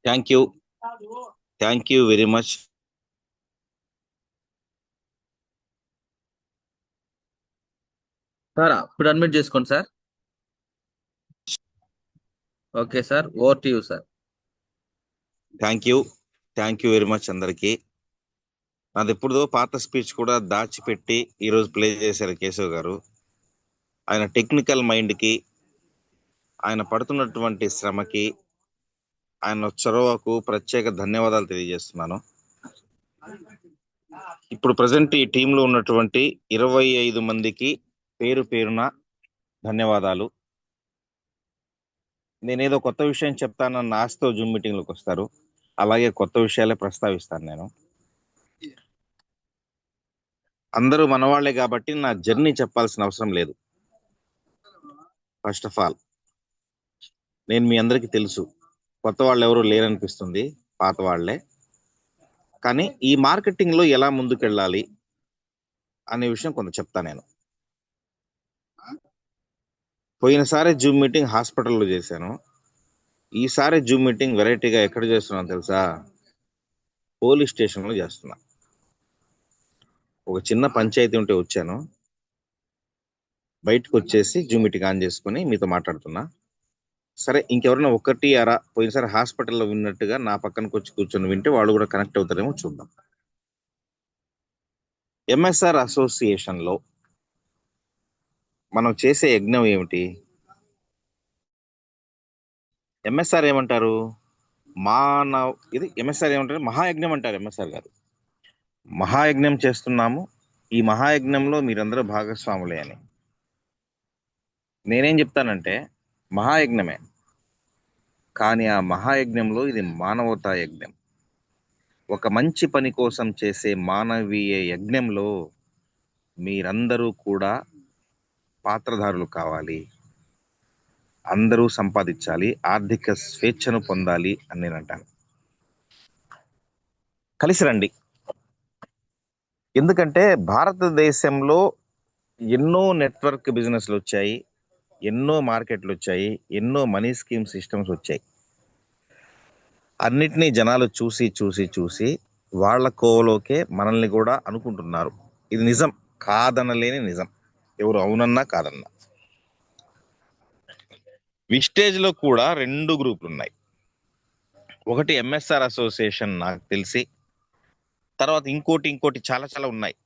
Thank you very much. Sir ఇప్పుడు admit చేసుకోండి sir. Okay sir, over to you sir. Thank you very much అందరికి. అది ఎప్పుడుదో పాత speech కూడా దాచిపెట్టి ఈరోజు ప్లే చేశారు కేశవ్ గారు. ఆయన టెక్నికల్ మైండ్కి, ఆయన పడుతున్నటువంటి శ్రమకి, ఆయన చొరవకు ప్రత్యేక ధన్యవాదాలు తెలియజేస్తున్నాను. ఇప్పుడు ప్రజెంట్ ఈ టీంలో ఉన్నటువంటి 25 మందికి పేరు పేరున ధన్యవాదాలు. నేనేదో కొత్త విషయం చెప్తానన్న ఆశతో జూమ్ మీటింగ్లోకి వస్తారు, అలాగే కొత్త విషయాలే ప్రస్తావిస్తాను. నేను అందరూ మనవాళ్లే కాబట్టి నా జర్నీ చెప్పాల్సిన అవసరం లేదు. ఫస్ట్ ఆఫ్ ఆల్ నేను మీ అందరికీ తెలుసు, కొత్త వాళ్ళు ఎవరు లేరనిపిస్తుంది, పాత వాళ్లే. కానీ ఈ మార్కెటింగ్ లో ఎలా ముందుకెళ్ళాలి అనే విషయం కొంత చెప్తా. నేను పోయినసారి జూమ్ మీటింగ్ హాస్పిటల్లో చేశాను. ఈసారి జూమ్ మీటింగ్ వెరైటీగా ఎక్కడ చేస్తున్నాను తెలుసా? పోలీస్ స్టేషన్లో చేస్తున్నా. ఒక చిన్న పంచాయతీ ఉంటే వచ్చాను, బయటకు వచ్చేసి జూమ్ మీటింగ్ ఆన్ చేసుకుని మీతో మాట్లాడుతున్నా. సరే, ఇంకెవరైనా ఒకటి అరా పోయినసారి హాస్పిటల్లో విన్నట్టుగా నా పక్కనకు వచ్చి కూర్చొని వింటే వాళ్ళు కూడా కనెక్ట్ అవుతారేమో చూద్దాం. ఎంఎస్ఆర్ అసోసియేషన్లో మనం చేసే యజ్ఞం ఏమిటి? ఎంఎస్ఆర్ ఏమంటారు? ఇది ఎంఎస్ఆర్ ఏమంటారు? మహాయజ్ఞం అంటారు ఎంఎస్ఆర్ గారు. మహాయజ్ఞం చేస్తున్నాము, ఈ మహాయజ్ఞంలో మీరందరూ భాగస్వాములే అని. నేనేం చెప్తానంటే మహాయజ్ఞమే, కానీ ఆ మహాయజ్ఞంలో ఇది మానవతా యజ్ఞం. ఒక మంచి పని కోసం చేసే మానవీయ యజ్ఞంలో మీరందరూ కూడా పాత్రధారులు కావాలి. అందరూ సంపాదించాలి, ఆర్థిక స్వేచ్ఛను పొందాలి అని నేను అంటాను. కలిసి రండి. ఎందుకంటే భారతదేశంలో ఎన్నో నెట్వర్క్ బిజినెస్లు వచ్చాయి, ఎన్నో మార్కెట్లు వచ్చాయి, ఎన్నో మనీ స్కీమ్ సిస్టమ్స్ వచ్చాయి. అన్నిటినీ జనాలు చూసి చూసి చూసి వాళ్ళ కోవలోకే మనల్ని కూడా అనుకుంటున్నారు. ఇది నిజం, కాదనలేని నిజం, ఎవరు అవునన్నా కాదన్నా. విస్టేజ్ లో కూడా 2 గ్రూపులు ఉన్నాయి. ఒకటి ఎంఎస్ఆర్ అసోసియేషన్ నాకు తెలిసి, తర్వాత ఇంకోటి చాలా చాలా ఉన్నాయి.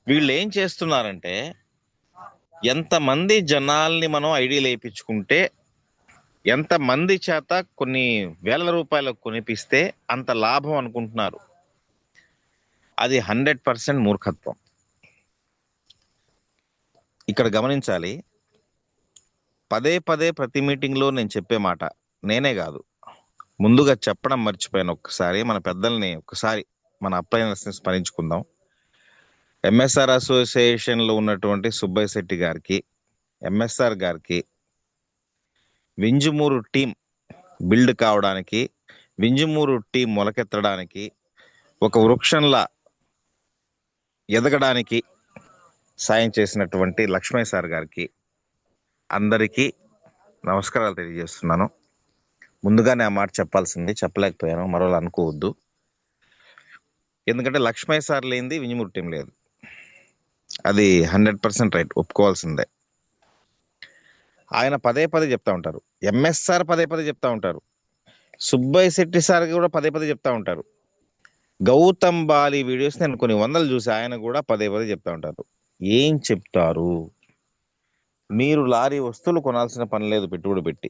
వీళ్ళు ఏం చేస్తున్నారంటే, ఎంతమంది జనాల్ని మనం ఐడియాలు వేయించుకుంటే, ఎంతమంది చేత కొన్ని వేల రూపాయలకు కొనిపిస్తే అంత లాభం అనుకుంటున్నారు. అది 100% మూర్ఖత్వం. ఇక్కడ గమనించాలి, పదే పదే ప్రతి మీటింగ్లో నేను చెప్పే మాట, నేనే కాదు ముందుగా చెప్పడం మర్చిపోయాను. ఒక్కసారి మన పెద్దల్ని, ఒక్కసారి మన అప్లయన్స్ని స్మరించుకుందాం. ఎంఎస్ఆర్ అసోసియేషన్లో ఉన్నటువంటి సుబ్బయ్య శెట్టి గారికి, ఎంఎస్ఆర్ గారికి వింజమూరు టీం బిల్డ్ కావడానికి, వింజమూరు టీం మొలకెత్తడానికి, ఒక వృక్షంలా ఎదగడానికి సాయం చేసినటువంటి లక్ష్మయ్య సార్ గారికి అందరికీ నమస్కారాలు తెలియజేస్తున్నాను. ముందుగానే ఆ మాట చెప్పాల్సింది, చెప్పలేకపోయాను, మరోలా అనుకోవద్దు. ఎందుకంటే లక్ష్మయ్య సార్ లేనిది వింజమూరు టీం లేదు, అది 100% రైట్, ఒప్పుకోవాల్సిందే. ఆయన పదే పదే చెప్తా ఉంటారు, ఎంఎస్ఆర్ పదే పదే చెప్తా ఉంటారు, సుబ్బయ్య శెట్టి సార్ కూడా పదే పదే చెప్తా ఉంటారు, గౌతమ్ బాలి వీడియోస్ నేను కొన్ని వందలు చూసి ఆయన కూడా పదే పదే చెప్తా ఉంటారు. ఏం చెప్తారు? మీరు లారీ వస్తువులు కొనాల్సిన పని లేదు, పెట్టుబడి పెట్టి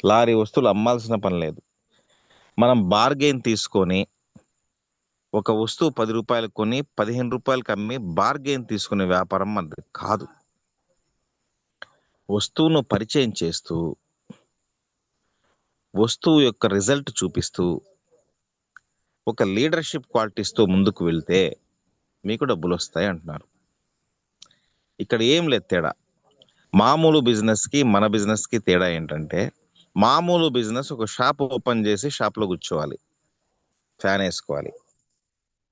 లారీ వస్తువులు అమ్మాల్సిన పని లేదు. మనం బార్గెయిన్ తీసుకొని ఒక వస్తువు 10 రూపాయలకు కొని 15 రూపాయలకు అమ్మి బార్గెయిన్ తీసుకునే వ్యాపారం మనది కాదు. వస్తువును పరిచయం చేస్తూ, వస్తువు యొక్క రిజల్ట్ చూపిస్తూ, ఒక లీడర్షిప్ క్వాలిటీస్తో ముందుకు వెళ్తే మీకు డబ్బులు వస్తాయి అంటున్నారు. ఇక్కడ ఏం లేదు తేడా. మామూలు బిజినెస్కి మన బిజినెస్కి తేడా ఏంటంటే, మామూలు బిజినెస్ ఒక షాప్ ఓపెన్ చేసి షాప్లో కూర్చోవాలి, ఫ్యాన్ వేసుకోవాలి,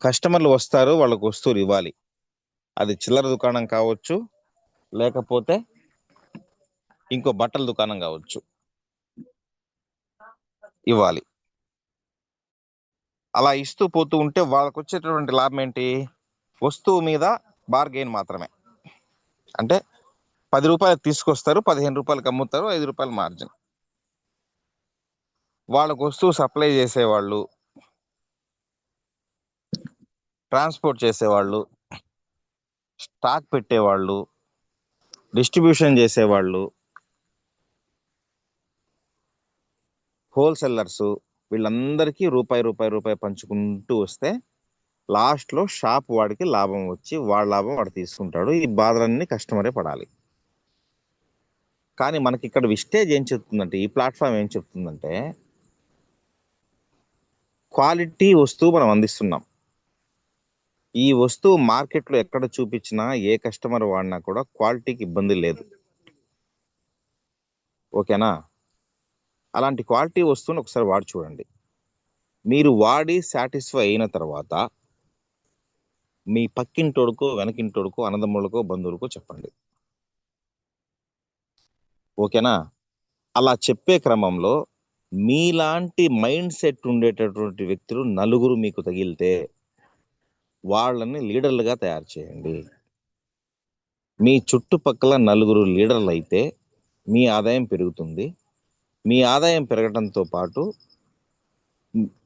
కస్టమర్లు వస్తారు, వాళ్ళకు వస్తువులు ఇవ్వాలి. అది చిల్లర దుకాణం కావచ్చు, లేకపోతే ఇంకో బట్టల దుకాణం కావచ్చు. ఇవ్వాలి. అలా ఇస్తూ పోతూ ఉంటే వాళ్ళకు వచ్చేటటువంటి లాభం ఏంటి? వస్తువు మీద బార్గెయిన్ మాత్రమే. అంటే 10 రూపాయలు తీసుకొస్తారు, 15 రూపాయలకి అమ్ముతారు, 5 రూపాయలు మార్జిన్. వాళ్ళకు వస్తువు సప్లై చేసేవాళ్ళు, ట్రాన్స్పోర్ట్ చేసేవాళ్ళు, స్టాక్ పెట్టేవాళ్ళు, డిస్ట్రిబ్యూషన్ చేసేవాళ్ళు, హోల్సేలర్స్, వీళ్ళందరికీ రూపాయి పంచుకుంటూ వస్తే లాస్ట్లో షాప్ వాడికి లాభం వచ్చి వాడి లాభం వాడు తీసుకుంటాడు. ఈ బాధలన్నీ కస్టమరే పడాలి. కానీ మనకి ఇక్కడ విస్టేజ్ ఏం చెప్తుందంటే, ఈ ప్లాట్ఫామ్ ఏం చెప్తుందంటే, క్వాలిటీ వస్తువు మనం అందిస్తున్నాం. ఈ వస్తువు మార్కెట్లో ఎక్కడ చూపించినా ఏ కస్టమర్ వాడినా కూడా క్వాలిటీకి ఇబ్బంది లేదు. ఓకేనా? అలాంటి క్వాలిటీ వస్తువుని ఒకసారి వాడి చూడండి. మీరు వాడి సాటిస్ఫై అయిన తర్వాత మీ పక్కింటోడుకో, వెనకింటోడుకో, అన్నదమ్ములకో, బంధువులకో చెప్పండి. ఓకేనా? అలా చెప్పే క్రమంలో మీలాంటి మైండ్ సెట్ ఉండేటటువంటి వ్యక్తులు నలుగురు మీకు తగిలితే వాళ్ళని లీడర్లుగా తయారు చేయండి. మీ చుట్టుపక్కల నలుగురు లీడర్లు అయితే మీ ఆదాయం పెరుగుతుంది. మీ ఆదాయం పెరగడంతో పాటు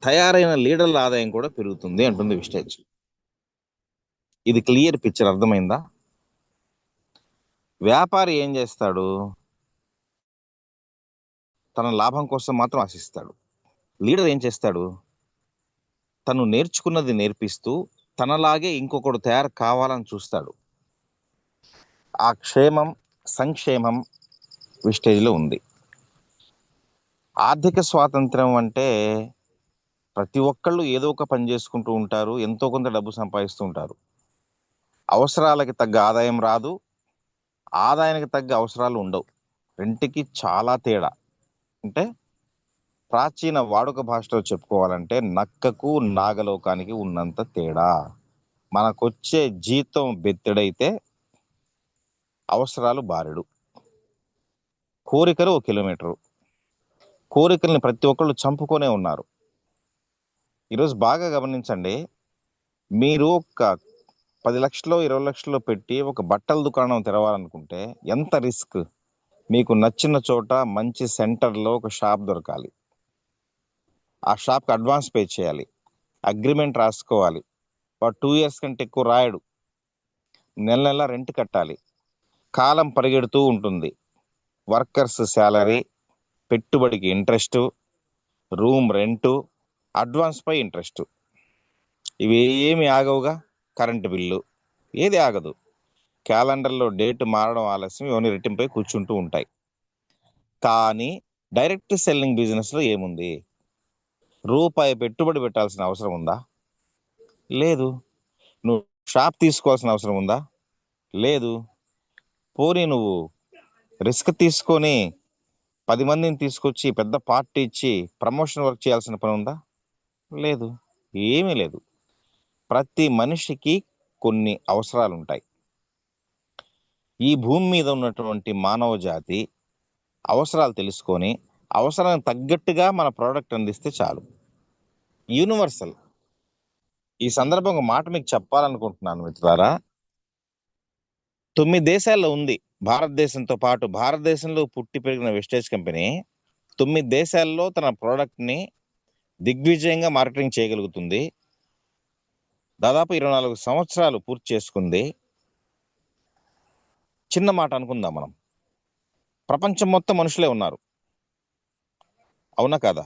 తయారైన లీడర్ల ఆదాయం కూడా పెరుగుతుంది అంటుంది విస్టేజ్. ఇది క్లియర్ పిక్చర్ అర్థమైందా? వ్యాపారి ఏం చేస్తాడు? తన లాభం కోసం మాత్రం ఆశిస్తాడు. లీడర్ ఏం చేస్తాడు? తను నేర్చుకున్నది నేర్పిస్తూ తనలాగే ఇంకొకడు తయారు కావాలని చూస్తాడు. ఆ క్షేమం, సంక్షేమం విస్టేజ్లో ఉంది. ఆర్థిక స్వాతంత్రం అంటే ప్రతి ఒక్కళ్ళు ఏదో ఒక పని చేసుకుంటూ ఉంటారు, ఎంతో కొంత డబ్బు సంపాదిస్తూ ఉంటారు. అవసరాలకి తగ్గ ఆదాయం రాదు, ఆదాయానికి తగ్గ అవసరాలు ఉండవు. రెంటికి చాలా తేడా. అంటే ప్రాచీన వాడుక భాషలో చెప్పుకోవాలంటే నక్కకు నాగలోకానికి ఉన్నంత తేడా. మనకొచ్చే జీతం బెత్తెడైతే అవసరాలు బారెడు. కోరికలు 1 కిలోమీటరు. కోరికల్ని ప్రతి ఒక్కళ్ళు చంపుకొనే ఉన్నారు. ఈరోజు బాగా గమనించండి. మీరు ఒక 10 లక్షలు 20 లక్షలు పెట్టి ఒక బట్టల దుకాణం తెరవాలనుకుంటే ఎంత రిస్క్? మీకు నచ్చిన చోట మంచి సెంటర్లో ఒక షాప్ దొరకాలి. ఆ షాప్కి అడ్వాన్స్ పే చేయాలి, అగ్రిమెంట్ రాసుకోవాలి. వాడు 2 ఇయర్స్ కంటే ఎక్కువ రాయడు. నెల నెల రెంట్ కట్టాలి. కాలం పరిగెడుతూ ఉంటుంది. వర్కర్స్ శాలరీ, పెట్టుబడికి ఇంట్రెస్ట్, రూమ్ రెంటు, అడ్వాన్స్ పై ఇంట్రెస్ట్, ఇవి ఏమి ఆగవుగా. కరెంటు బిల్లు ఏది ఆగదు. క్యాలెండర్లో డేట్ మారడం ఆలస్యం, ఇవన్నీ రెట్టింపై కూర్చుంటూ ఉంటాయి. కానీ డైరెక్ట్ సెల్లింగ్ బిజినెస్లో ఏముంది? రూపాయి పెట్టుబడి పెట్టాల్సిన అవసరం ఉందా? లేదు. నువ్వు షాప్ తీసుకోవాల్సిన అవసరం ఉందా? లేదు. పోనీ నువ్వు రిస్క్ తీసుకొని 10 మందిని తీసుకొచ్చి పెద్ద పార్టీ ఇచ్చి ప్రమోషన్ వర్క్ చేయాల్సిన పని ఉందా? లేదు. ఏమీ లేదు. ప్రతి మనిషికి కొన్ని అవసరాలు ఉంటాయి. ఈ భూమి మీద ఉన్నటువంటి మానవ జాతి అవసరాలు తెలుసుకొని అవసరానికి తగ్గట్టుగా మన ప్రోడక్ట్ అందిస్తే చాలు. యూనివర్సల్. ఈ సందర్భంగా మాట మీకు చెప్పాలనుకుంటున్నాను మిత్రులారా. 9 దేశాల్లో ఉంది. భారతదేశంతో పాటు భారతదేశంలో పుట్టి పెరిగిన వెస్టేజ్ కంపెనీ 9 దేశాల్లో తన ప్రోడక్ట్ని దిగ్విజయంగా మార్కెటింగ్ చేయగలుగుతుంది. దాదాపు 24 సంవత్సరాలు పూర్తి చేసుకుంది. చిన్న మాట అనుకుందాం మనం. ప్రపంచం మొత్తం మనుషులే ఉన్నారు, అవునా కాదా?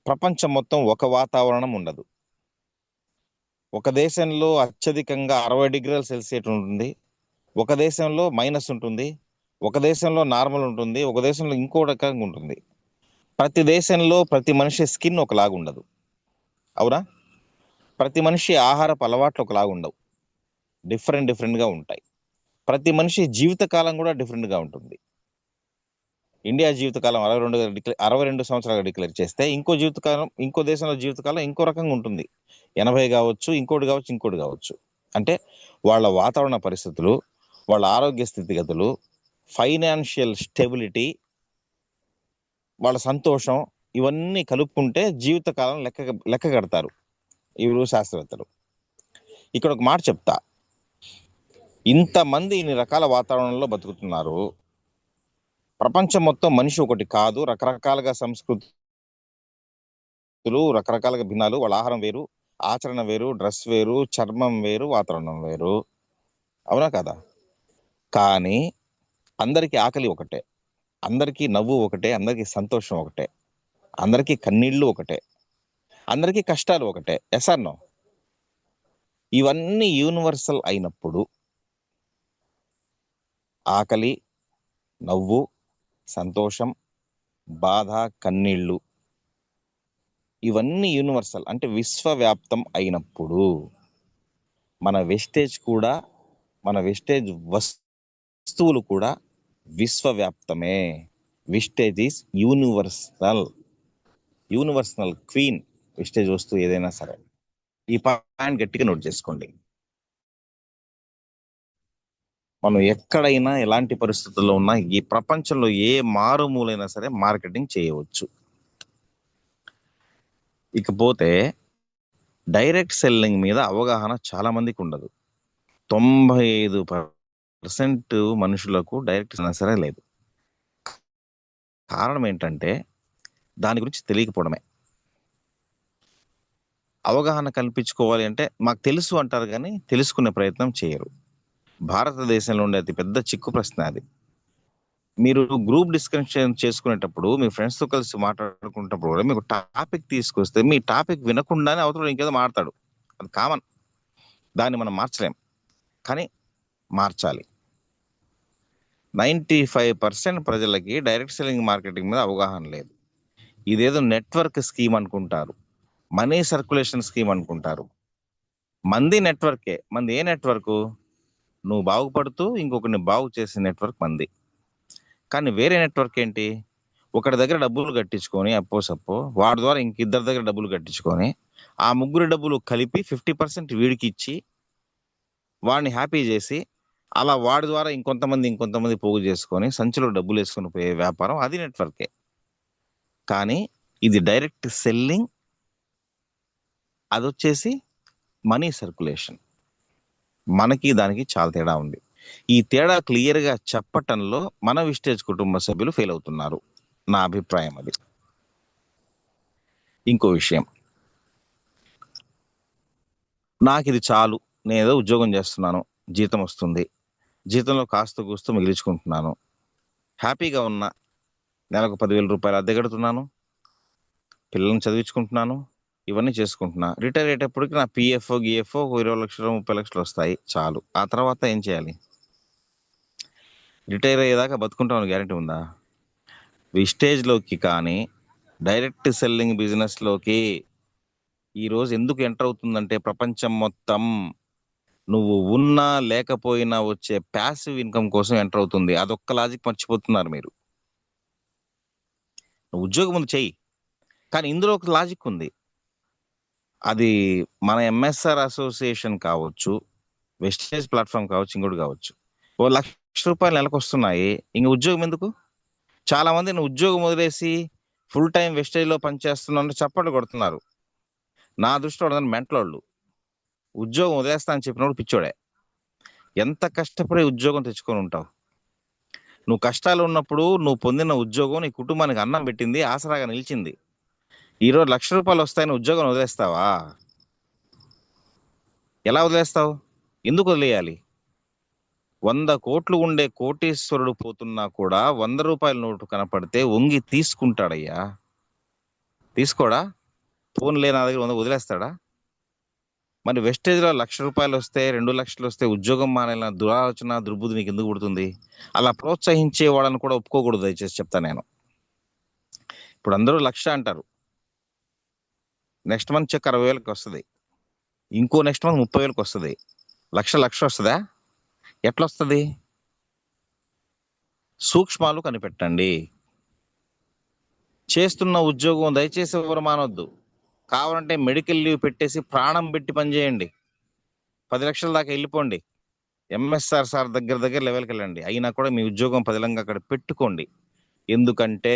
ప్రపంచం మొత్తం ఒక వాతావరణం ఉండదు. ఒక దేశంలో అత్యధికంగా 60 డిగ్రీల సెల్సియస్ ఉంటుంది, ఒక దేశంలో మైనస్ ఉంటుంది, ఒక దేశంలో నార్మల్ ఉంటుంది, ఒక దేశంలో ఇంకో రకంగా ఉంటుంది. ప్రతి దేశంలో ప్రతి మనిషి స్కిన్ ఒకలాగా ఉండదు, అవునా? ప్రతి మనిషి ఆహారపు అలవాట్లు ఒకలాగా ఉండవు, డిఫరెంట్గా ఉంటాయి. ప్రతి మనిషి జీవితకాలం కూడా డిఫరెంట్గా ఉంటుంది. ఇండియా జీవితకాలం 62 సంవత్సరాలుగా డిక్లేర్ చేస్తే ఇంకో దేశంలో జీవితకాలం ఇంకో రకంగా ఉంటుంది. 80 కావచ్చు, ఇంకోటి కావచ్చు. అంటే వాళ్ళ వాతావరణ పరిస్థితులు, వాళ్ళ ఆరోగ్య స్థితిగతులు, ఫైనాన్షియల్ స్టెబిలిటీ, వాళ్ళ సంతోషం ఇవన్నీ కలుపుకుంటే జీవితకాలం లెక్క కడతారు వీరు శాస్త్రవేత్తలు. ఇక్కడ ఒక మాట చెప్తా, ఇంతమంది ఇన్ని రకాల వాతావరణంలో బతుకుతున్నారు. ప్రపంచం మొత్తం మనిషి ఒకటి కాదు, రకరకాలుగా సంస్కృతులు, రకరకాలుగా భిన్నాలు, వాళ్ళ ఆహారం వేరు, ఆచరణ వేరు, డ్రెస్ వేరు, చర్మం వేరు, వాతావరణం వేరు, అవునా కదా? కానీ అందరికీ ఆకలి ఒకటే, అందరికీ నవ్వు ఒకటే, అందరికీ సంతోషం ఒకటే, అందరికీ కన్నీళ్లు ఒకటే, అందరికీ కష్టాలు ఒకటే. Yes or no? ఇవన్నీ యూనివర్సల్ అయినప్పుడు ఆకలి, నవ్వు, సంతోషం, బాధ, కన్నీళ్లు ఇవన్నీ యూనివర్సల్ అంటే విశ్వవ్యాప్తం అయినప్పుడు మన వెస్టేజ్ వస్తువులు కూడా విశ్వవ్యాప్తమే. Wastage is universal queen wastage వస్తువు ఏదైనా సరే. ఈ పాయింట్ గట్టిగా నోట్ చేసుకోండి. మనం ఎక్కడైనా ఎలాంటి పరిస్థితుల్లో ఉన్నా ఈ ప్రపంచంలో ఏ మారుమూలైనా సరే మార్కెటింగ్ చేయవచ్చు. ఇకపోతే డైరెక్ట్ సెల్లింగ్ మీద అవగాహన చాలా మందికి ఉండదు. 95% మనుషులకు డైరెక్ట్ సరే లేదు. కారణం ఏంటంటే దాని గురించి తెలియకపోవడమే. అవగాహన కల్పించుకోవాలి అంటే మాకు తెలుసు అంటారు, కానీ తెలుసుకునే ప్రయత్నం చేయరు. భారతదేశంలో ఉండే అతి పెద్ద చిక్కు ప్రశ్న అది. మీరు గ్రూప్ డిస్కషన్ చేసుకునేటప్పుడు మీ ఫ్రెండ్స్తో కలిసి మాట్లాడుకునేటప్పుడు కూడా మీకు టాపిక్ తీసుకొస్తే మీ టాపిక్ వినకుండానే అవతల ఇంకేదో మాట్లాడతాడు. అది కామన్, దాన్ని మనం మార్చలేం, కానీ మార్చాలి. 95% ప్రజలకి డైరెక్ట్ సెల్లింగ్ మార్కెటింగ్ మీద అవగాహన లేదు. ఇదేదో నెట్వర్క్ స్కీమ్ అనుకుంటారు, మనీ సర్క్యులేషన్ స్కీమ్ అనుకుంటారు. మంది నెట్వర్కే. మంది ఏ నెట్వర్క్? నువ్వు బాగుపడుతూ ఇంకొకరిని బాగు చేసే నెట్వర్క్ మంది. కానీ వేరే నెట్వర్క్ ఏంటి? ఒకటి దగ్గర డబ్బులు కట్టించుకొని సప్పో వాడి ద్వారా ఇంకిద్దరి దగ్గర డబ్బులు కట్టించుకొని ఆ ముగ్గురు డబ్బులు కలిపి 50% వీడికి ఇచ్చి వాడిని హ్యాపీ చేసి అలా వాడి ద్వారా ఇంకొంతమంది పోగు చేసుకొని సంచిలో డబ్బులు వేసుకొని పోయే వ్యాపారం, అది నెట్వర్కే. కానీ ఇది డైరెక్ట్ సెల్లింగ్, అది వచ్చేసి మనీ సర్క్యులేషన్. మనకి దానికి చాలా తేడా ఉంది. ఈ తేడా క్లియర్గా చెప్పటంలో మన విస్టేజ్ కుటుంబ సభ్యులు ఫెయిల్ అవుతున్నారు, నా అభిప్రాయం అది. ఇంకో విషయం, నాకు ఇది చాలు, నేను ఏదో ఉద్యోగం చేస్తున్నాను, జీతం వస్తుంది, జీతంలో కాస్త కూస్తూ మిగిలించుకుంటున్నాను, హ్యాపీగా ఉన్నా, నెలకు 10,000 రూపాయలు అద్దె కడుతున్నాను, పిల్లల్ని చదివించుకుంటున్నాను, ఇవన్నీ చేసుకుంటున్నా. రిటైర్ అయ్యేటప్పటికి నా పిఎఫ్ గిఎఫ్ 20 లక్షలు 30 లక్షలు వస్తాయి, చాలు. ఆ తర్వాత ఏం చేయాలి? రిటైర్ అయ్యేదాకా బతుకుంటామని గ్యారెంటీ ఉందా? విస్టేజ్లోకి కానీ డైరెక్ట్ సెల్లింగ్ బిజినెస్లోకి ఈరోజు ఎందుకు ఎంటర్ అవుతుందంటే ప్రపంచం మొత్తం నువ్వు ఉన్నా లేకపోయినా వచ్చే ప్యాసివ్ ఇన్కమ్ కోసం ఎంటర్ అవుతుంది. అదొక్క లాజిక్ మర్చిపోతున్నారు మీరు. నువ్వు ఉద్యోగం ముందు చెయ్యి, కానీ ఇందులో ఒక లాజిక్ ఉంది. అది మన ఎంఎస్ఆర్ అసోసియేషన్ కావచ్చు, వెస్టేజ్ ప్లాట్ఫామ్ కావచ్చు, ఇంకోటి కావచ్చు. ఓ ₹1,00,000 నెలకు వస్తున్నాయి, ఇంక ఉద్యోగం ఎందుకు? చాలా మంది నువ్వు ఉద్యోగం వదిలేసి ఫుల్ టైం వెస్టేజ్లో పనిచేస్తున్నావు చప్పట్లు కొడుతున్నారు. నా దృష్టిలో మెంటలోళ్ళు. ఉద్యోగం వదిలేస్తా అని చెప్పినప్పుడు పిచ్చోడే. ఎంత కష్టపడి ఉద్యోగం తెచ్చుకొని ఉంటావు? నువ్వు కష్టాలు ఉన్నప్పుడు నువ్వు పొందిన ఉద్యోగం నీ కుటుంబానికి అన్నం పెట్టింది, ఆసరాగా నిలిచింది. ఈరోజు ₹1,00,000 వస్తాయని ఉద్యోగం వదిలేస్తావా? ఎలా వదిలేస్తావు? ఎందుకు వదిలేయాలి? 100 కోట్లు ఉండే కోటీశ్వరుడు పోతున్నా కూడా ₹100 నోటు కనపడితే వంగి తీసుకుంటాడయ్యా. తీసుకోడా? ఫోన్లే నా దగ్గర 100 వదిలేస్తాడా? మరి వెస్టేజ్లో ₹1,00,000 వస్తే 2 లక్షలు వస్తే ఉద్యోగం మానేలా దురాలోచన దుర్బుద్ధి నీకు ఎందుకు పుడుతుంది? అలా ప్రోత్సహించే వాళ్ళని కూడా ఒప్పుకోకూడదు, దయచేసి చెప్తా నేను. ఇప్పుడు అందరూ 1,00,000 అంటారు, నెక్స్ట్ మంత్ చెక్ 60,000కి వస్తుంది, ఇంకో నెక్స్ట్ మంత్ 30,000కి వస్తుంది. లక్ష వస్తుందా? ఎట్లా వస్తుంది? సూక్ష్మాలు కనిపెట్టండి. చేస్తున్న ఉద్యోగం దయచేసి ఎవరు మానవద్దు. కావాలంటే మెడికల్ లీవ్ పెట్టేసి ప్రాణం పెట్టి పనిచేయండి, 10 లక్షల దాకా వెళ్ళిపోండి, ఎంఎస్ఆర్ సార్ దగ్గర లెవెల్కి వెళ్ళండి. అయినా కూడా మీ ఉద్యోగం పదిలంగా అక్కడ పెట్టుకోండి. ఎందుకంటే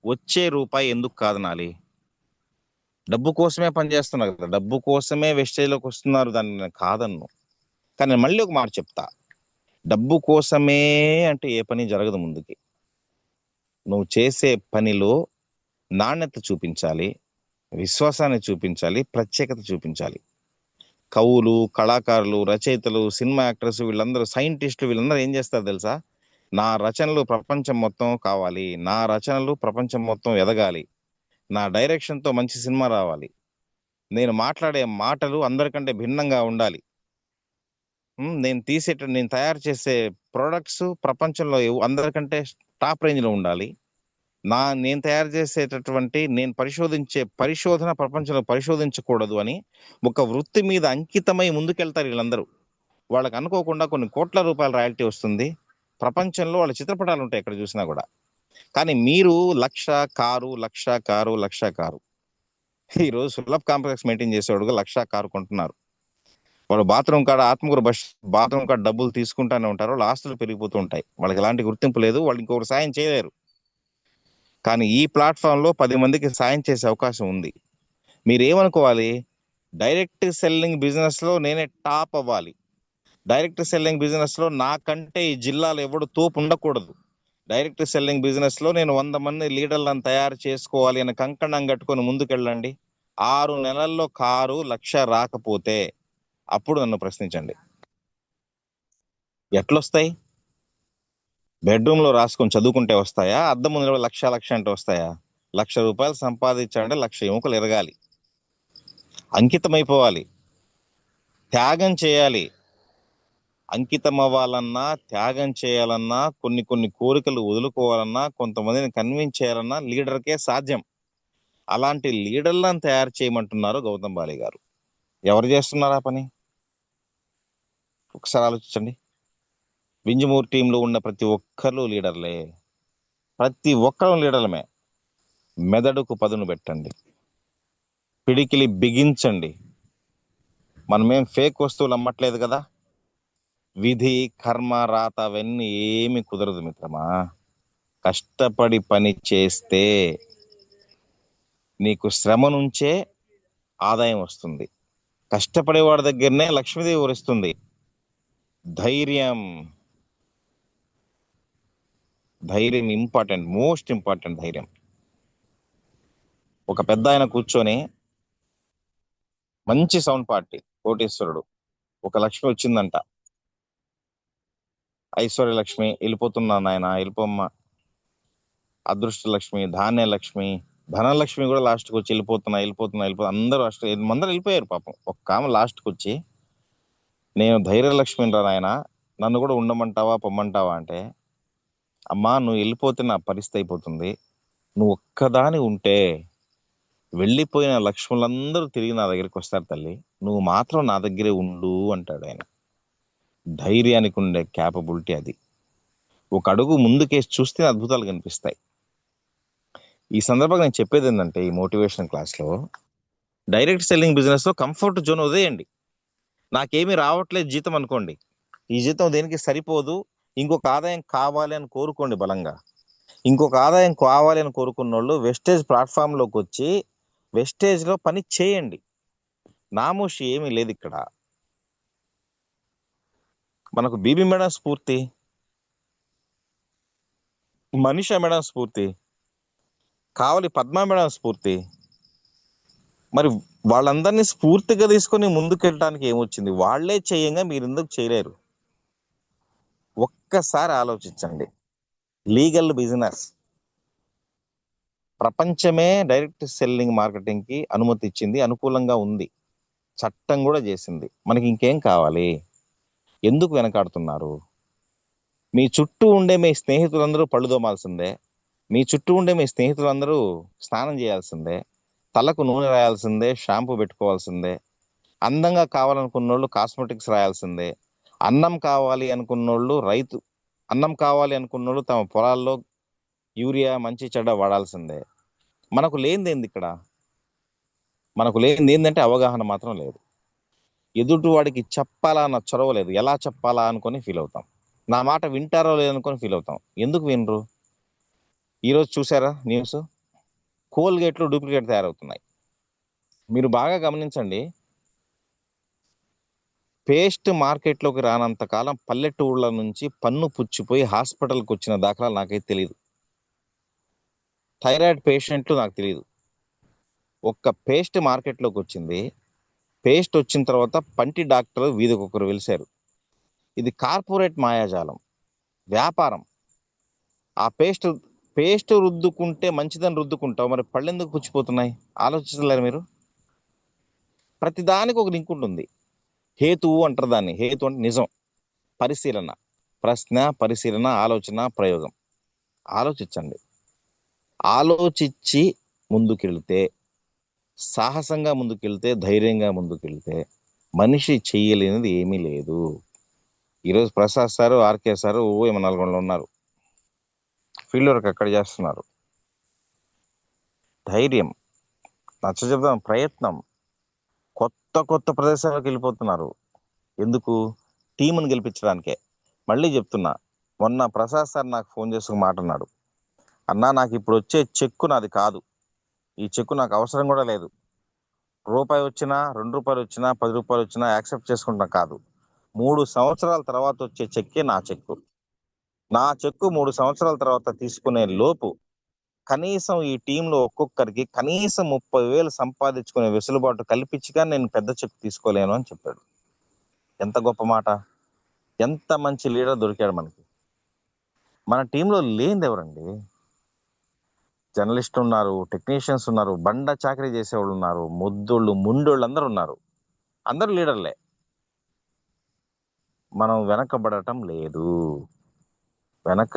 వచ్చే రూపాయి ఎందుకు కాదనాలి? డబ్బు కోసమే పనిచేస్తున్నారు కదా, డబ్బు కోసమే వెస్టేజ్లోకి వస్తున్నారు, దాన్ని నేను కాదన్ను. కానీ నేను మళ్ళీ ఒక మాట చెప్తా, డబ్బు కోసమే అంటే ఏ పని జరగదు ముందుకి. నువ్వు చేసే పనిలో నాణ్యత చూపించాలి, విశ్వాసాన్ని చూపించాలి, ప్రత్యేకత చూపించాలి. కవులు, కళాకారులు, రచయితలు, సినిమా యాక్టర్స్, వీళ్ళందరూ సైంటిస్టులు, వీళ్ళందరూ ఏం చేస్తారు తెలుసా? నా రచనలు ప్రపంచం మొత్తం కావాలి, నా రచనలు ప్రపంచం మొత్తం ఎదగాలి, నా డైరెక్షన్తో మంచి సినిమా రావాలి, నేను మాట్లాడే మాటలు అందరికంటే భిన్నంగా ఉండాలి, నేను తయారు చేసే ప్రొడక్ట్స్ ప్రపంచంలో అందరికంటే టాప్ రేంజ్లో ఉండాలి, నేను తయారు చేసేటటువంటి నేను పరిశోధించే పరిశోధన ప్రపంచంలో పరిశోధించకూడదు అని ఒక వృత్తి మీద అంకితమై ముందుకెళ్తారు వీళ్ళందరూ. వాళ్ళకి అనుకోకుండా కొన్ని కోట్ల రూపాయల రాయల్టీ వస్తుంది, ప్రపంచంలో వాళ్ళ చిత్రపటాలు ఉంటాయి ఎక్కడ చూసినా కూడా. కానీ మీరు లక్ష కారు, లక్ష కారు, లక్ష కారు, ఈరోజు సులభ్ కాంప్లెక్స్ మెయింటైన్ చేసేవాడుగా లక్ష కారు కొంటున్నారు. వాళ్ళు బాత్రూమ్ కాడ ఆత్మకూరు బాత్రూమ్ కాడ డబ్బులు తీసుకుంటానే ఉంటారు, వాళ్ళ ఆస్తులు పెరిగిపోతూ ఉంటాయి, వాళ్ళకి ఎలాంటి గుర్తింపు లేదు, వాళ్ళు ఇంకొకరు సాయం చేయలేరు. కానీ ఈ ప్లాట్ఫామ్ లో 10 మందికి సాయం చేసే అవకాశం ఉంది. మీరేమనుకోవాలి, డైరెక్ట్ సెల్లింగ్ బిజినెస్ లో నేనే టాప్ అవ్వాలి, డైరెక్ట్ సెల్లింగ్ బిజినెస్ లో నాకంటే ఈ జిల్లాలో ఎవడు తోపు ఉండకూడదు, డైరెక్ట్ సెల్లింగ్ బిజినెస్ లో నేను 100 మంది లీడర్లను తయారు చేసుకోవాలి అని కంకణం కట్టుకొని ముందుకెళ్ళండి. 6 నెలల్లో కారు లక్ష రాకపోతే అప్పుడు నన్ను ప్రశ్నించండి. ఎట్లొస్తాయి? బెడ్రూమ్ లో రాసుకొని చదువుకుంటే వస్తాయా? అద్దం ముందు నిలబడి లక్ష లక్ష అంటే వస్తాయా? ₹1,00,000 సంపాదించాలంటే 1,00,000 ఎముకలు ఎరగాలి, అంకితమైపోవాలి, త్యాగం చేయాలి. అంకితం అవ్వాలన్నా, త్యాగం చేయాలన్నా, కొన్ని కొన్ని కోరికలు వదులుకోవాలన్నా, కొంతమందిని కన్విన్స్ చేయాలన్నా లీడర్కే సాధ్యం. అలాంటి లీడర్లను తయారు చేయమంటున్నారు గౌతమ్ బాలి గారు. ఎవరు చేస్తున్నారు ఆ పని? ఒకసారి ఆలోచించండి. వింజమూరు టీంలో ఉన్న ప్రతి ఒక్కరు లీడర్లే, ప్రతి ఒక్కరు లీడర్లమే. మెదడుకు పదును పెట్టండి, పిడికిలి బిగించండి. మనమేం ఫేక్ వస్తువులు అమ్మట్లేదు కదా. విధి, కర్మ, రాత అవన్నీ ఏమి కుదరదు మిత్రమా. కష్టపడి పని చేస్తే నీకు శ్రమ నుంచే ఆదాయం వస్తుంది, కష్టపడేవాడి దగ్గరనే లక్ష్మీదేవి వరిస్తుంది. ధైర్యం, ధైర్యం ఇంపార్టెంట్, మోస్ట్ ఇంపార్టెంట్ ధైర్యం. ఒక పెద్ద ఆయన కూర్చొని, మంచి సౌండ్ పార్టీ, కోటేశ్వరుడు, ఒక లక్ష్మి వచ్చిందంట, ఐశ్వర్య లక్ష్మి, వెళ్ళిపోతున్నా నాయన వెళ్ళిపోమ్మా, అదృష్ట లక్ష్మి, ధాన్య లక్ష్మి, ధనలక్ష్మి కూడా లాస్ట్కి వచ్చి వెళ్ళిపోతున్నా అందరూ అందరూ వెళ్ళిపోయారు పాపం. ఒక్క ఆమె లాస్ట్కి వచ్చి, నేను ధైర్యలక్ష్మిని రా నాయన, నన్ను కూడా ఉండమంటావా పొమ్మంటావా అంటే, అమ్మా నువ్వు వెళ్ళిపోతే నా పరిస్థితి అయిపోతుంది, నువ్వు ఒక్కదాని ఉంటే వెళ్ళిపోయిన లక్ష్ములందరూ తిరిగి నా దగ్గరికి వస్తారు తల్లి, నువ్వు మాత్రం నా దగ్గరే ఉండు అంటాడు ఆయన. ధైర్యానికి ఉండే క్యాపబిలిటీ అది. ఒక అడుగు ముందుకేసి చూస్తే అద్భుతాలు కనిపిస్తాయి. ఈ సందర్భంగా నేను చెప్పేది ఏంటంటే, ఈ మోటివేషన్ క్లాస్లో డైరెక్ట్ సెల్లింగ్ బిజినెస్ లో కంఫర్ట్ జోన్ వదిలేయండి. నాకేమీ రావట్లేదు జీతం అనుకోండి, ఈ జీతం దేనికి సరిపోదు, ఇంకొక ఆదాయం కావాలి అని కోరుకోండి బలంగా. ఇంకొక ఆదాయం కావాలి అని కోరుకున్న వాళ్ళు వెస్టేజ్ ప్లాట్ఫామ్లోకి వచ్చి వెస్టేజ్లో పని చేయండి. నామోషి ఏమీ లేదు ఇక్కడ. మనకు బీబీ మేడం స్ఫూర్తి, మనీషా మేడం స్ఫూర్తి, కావలి పద్మా మేడం స్ఫూర్తి. మరి వాళ్ళందరినీ స్ఫూర్తిగా తీసుకొని ముందుకెళ్ళడానికి ఏమొచ్చింది? వాళ్లే చేయంగా మీరు ఎందుకు చేయలేరు? ఒక్కసారి ఆలోచించండి. లీగల్ బిజినెస్, ప్రపంచమే డైరెక్ట్ సెల్లింగ్ మార్కెటింగ్ కి అనుమతి ఇచ్చింది, అనుకూలంగా ఉంది, చట్టం కూడా చేసింది. మనకి ఇంకేం కావాలి? ఎందుకు వెనకాడుతున్నారు? మీ చుట్టూ ఉండే మీ స్నేహితులందరూ పళ్ళు తోమాల్సిందే, మీ చుట్టూ ఉండే మీ స్నేహితులందరూ స్నానం చేయాల్సిందే, తలకు నూనె రాయాల్సిందే, షాంపూ పెట్టుకోవాల్సిందే, అందంగా కావాలనుకున్నోళ్ళు కాస్మెటిక్స్ రాయాల్సిందే, అన్నం కావాలి అనుకున్నోళ్ళు అన్నం కావాలి అనుకున్నోళ్ళు తమ పొలాల్లో యూరియా మంచి చెడ్డ వాడాల్సిందే. మనకు లేనిది ఏంది ఇక్కడ? మనకు లేనిది ఏంటంటే అవగాహన మాత్రం లేదు. ఎదుటి వాడికి చెప్పాలా అన్న చొరవ లేదు, ఎలా చెప్పాలా అనుకొని ఫీల్ అవుతాం, నా మాట వింటారో లేదనుకొని ఫీల్ అవుతాం. ఎందుకు వినరు? ఈరోజు చూసారా న్యూస్? కోల్గేట్లు డూప్లికేట్ తయారవుతున్నాయి. మీరు బాగా గమనించండి, పేస్ట్ మార్కెట్లోకి రానంత కాలం పల్లెటూళ్ళ నుంచి పన్ను పుచ్చిపోయి హాస్పిటల్కి వచ్చిన దాఖలాలు నాకైతే తెలియదు. థైరాయిడ్ పేషెంట్లు నాకు తెలియదు. ఒక్క పేస్ట్ మార్కెట్లోకి వచ్చింది. పేస్ట్ వచ్చిన తర్వాత పంటి డాక్టర్ వీధికొకరు వెలిశారు. ఇది కార్పొరేట్ మాయాజాలం, వ్యాపారం. ఆ పేస్ట్ రుద్దుకుంటే మంచిదని రుద్దుకుంటావు, మరి పళ్ళు ఎందుకు పుచ్చిపోతున్నాయి? ఆలోచించలేరు మీరు? ప్రతిదానికి ఒక లింక్ ఉంటుంది. హేతువు అంటారు దాన్ని. హేతు అంటే నిజం, పరిశీలన, ప్రశ్న, పరిశీలన, ఆలోచన, ప్రయోగం. ఆలోచించండి. ఆలోచించి ముందుకెళ్తే, సాహసంగా ముందుకెళ్తే, ధైర్యంగా ముందుకెళ్తే మనిషి చెయ్యలేనిది ఏమీ లేదు. ఈరోజు ప్రసాద్ సారు, ఆర్కే సారు ఏమో నల్గొండలో ఉన్నారు, ఫీల్డ్ వర్క్ అక్కడ చేస్తున్నారు. ధైర్యం, నచ్చజెప్దాం ప్రయత్నం, కొత్త కొత్త ప్రదేశాలకు వెళ్ళిపోతున్నారు. ఎందుకు? టీముని గెలిపించడానికే. మళ్ళీ చెప్తున్నా, మొన్న ప్రసాద్ సార్ నాకు ఫోన్ చేసి ఒక మాట అన్నాడు. అన్నా, నాకు ఇప్పుడు వచ్చే చెక్కు నాది కాదు, ఈ చెక్కు నాకు అవసరం కూడా లేదు. రూపాయి వచ్చినా, ₹2 వచ్చినా, ₹10 వచ్చినా యాక్సెప్ట్ చేసుకుంటా కాదు. 3 సంవత్సరాల తర్వాత వచ్చే చెక్కే నా చెక్కు. నా చెక్కు 3 సంవత్సరాల తర్వాత తీసుకునే లోపు కనీసం ఈ టీంలో ఒక్కొక్కరికి కనీసం 30,000 సంపాదించుకునే వెసులుబాటు కల్పించగా నేను పెద్ద చెక్ తీసుకోలేను అని చెప్పాడు. ఎంత గొప్ప మాట! ఎంత మంచి లీడర్ దొరికాడు మనకి. మన టీంలో లేనిది ఎవరండి? జర్నలిస్టులు ఉన్నారు, టెక్నీషియన్స్ ఉన్నారు, బండ చాకరీ చేసేవాళ్ళు ఉన్నారు, ముద్దోళ్ళు, ముండోళ్ళు అందరూ ఉన్నారు. అందరూ లీడర్లే. మనం వెనకబడటం లేదు. వెనక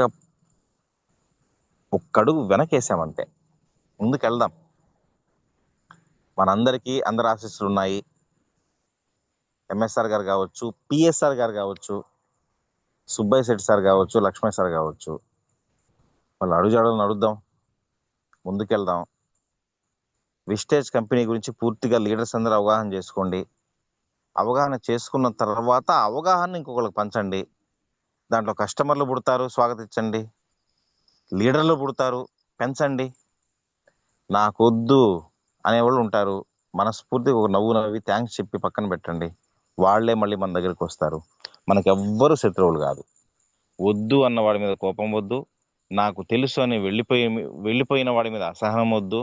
ఒక్కడుగు వెనకేసామంతే. ముందుకెళ్దాం. మనందరికీ అందరి ఆశీస్సులు ఉన్నాయి. ఎంఎస్ఆర్ గారు కావచ్చు, పిఎస్ఆర్ గారు కావచ్చు, సుబ్బయ్య శెట్టి సార్ కావచ్చు, లక్ష్మణ్ సార్ కావచ్చు, వాళ్ళు అడుగుజాడలు నడుద్దాం, ముందుకెళ్దాం. విస్టేజ్ కంపెనీ గురించి పూర్తిగా లీడర్స్ అందరూ అవగాహన చేసుకోండి. అవగాహన చేసుకున్న తర్వాత అవగాహన ఇంకొకరికి పంచండి. దాంట్లో కస్టమర్లు పుడతారు, స్వాగతించండి. లీడర్లు పుడతారు, పెంచండి. నాకొద్దు అనేవాళ్ళు ఉంటారు, మనస్ఫూర్తిగా ఒక నవ్వు నవ్వి థ్యాంక్స్ చెప్పి పక్కన పెట్టండి. వాళ్లే మళ్ళీ మన దగ్గరికి వస్తారు. మనకెవ్వరు శత్రువులు కాదు. వద్దు అన్న వాడి మీద కోపం వద్దు, నాకు తెలుసు అని వెళ్ళిపోయిన వాడి మీద అసహనం వద్దు,